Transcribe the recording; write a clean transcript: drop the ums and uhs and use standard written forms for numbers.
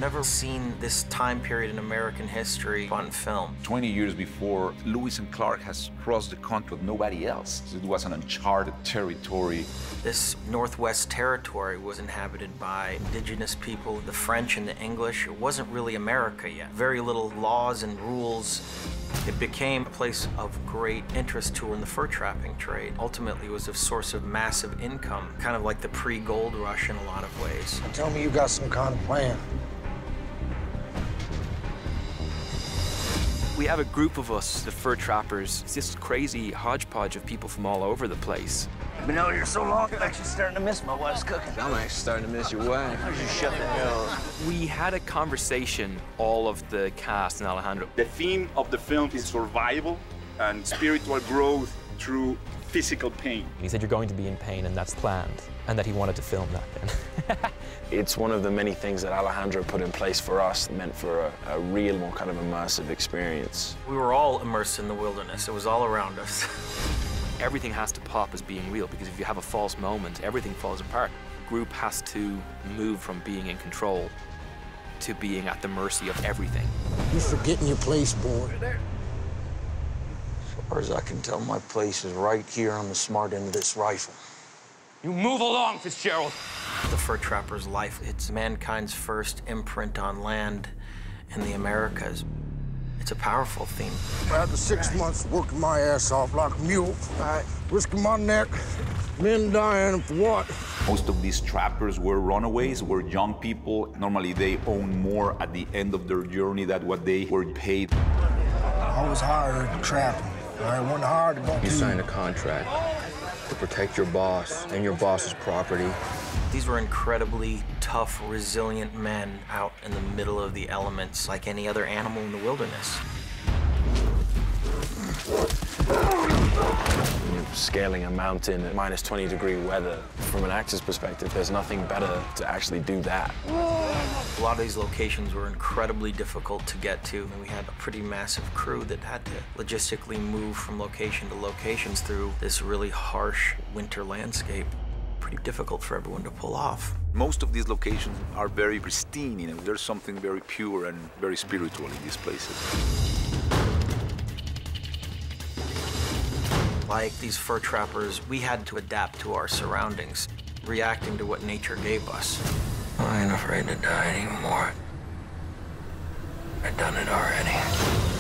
never seen this time period in American history on film. 20 years before, Lewis and Clark has crossed the country with nobody else. It was an uncharted territory. This Northwest Territory was inhabited by indigenous people, the French and the English. It wasn't really America yet. Very little laws and rules. It became a place of great interest to in the fur trapping trade. Ultimately, it was a source of massive income, kind of like the pre-gold rush in a lot of ways. Tell me you got some kind of plan. We have a group of us, the fur trappers. It's this crazy hodgepodge of people from all over the place. I've been out here so long, I'm actually starting to miss my wife's cooking. I'm actually starting to miss your wife. Why don't you shut the hell up? We had a conversation, all of the cast and Alejandro. The theme of the film is survival and spiritual growth through physical pain. He said you're going to be in pain, and that's planned, and that he wanted to film that then. It's one of the many things that Alejandro put in place for us, meant for a real, more kind of immersive experience. We were all immersed in the wilderness. It was all around us. Everything has to pop as being real, because if you have a false moment, everything falls apart. The group has to move from being in control to being at the mercy of everything. You forgetting your place, boy. As far as I can tell, my place is right here on the smart end of this rifle. You move along, Fitzgerald. The fur trapper's life, it's mankind's first imprint on land in the Americas. It's a powerful theme. After 6 months working my ass off like a mule, risking my neck, men dying for what? Most of these trappers were runaways, were young people. Normally, they own more at the end of their journey than what they were paid. I was hired trapping. I wasn't hired to go You signed a contract to protect your boss and your boss's property. These were incredibly tough, resilient men out in the middle of the elements like any other animal in the wilderness. You're scaling a mountain at minus 20-degree weather. From an actor's perspective, there's nothing better to actually do that. A lot of these locations were incredibly difficult to get to, and we had a pretty massive crew that had to logistically move from location to locations through this really harsh winter landscape. Pretty difficult for everyone to pull off. Most of these locations are very pristine, you know. There's something very pure and very spiritual in these places. Like these fur trappers, we had to adapt to our surroundings, reacting to what nature gave us. I ain't afraid to die anymore. I've done it already.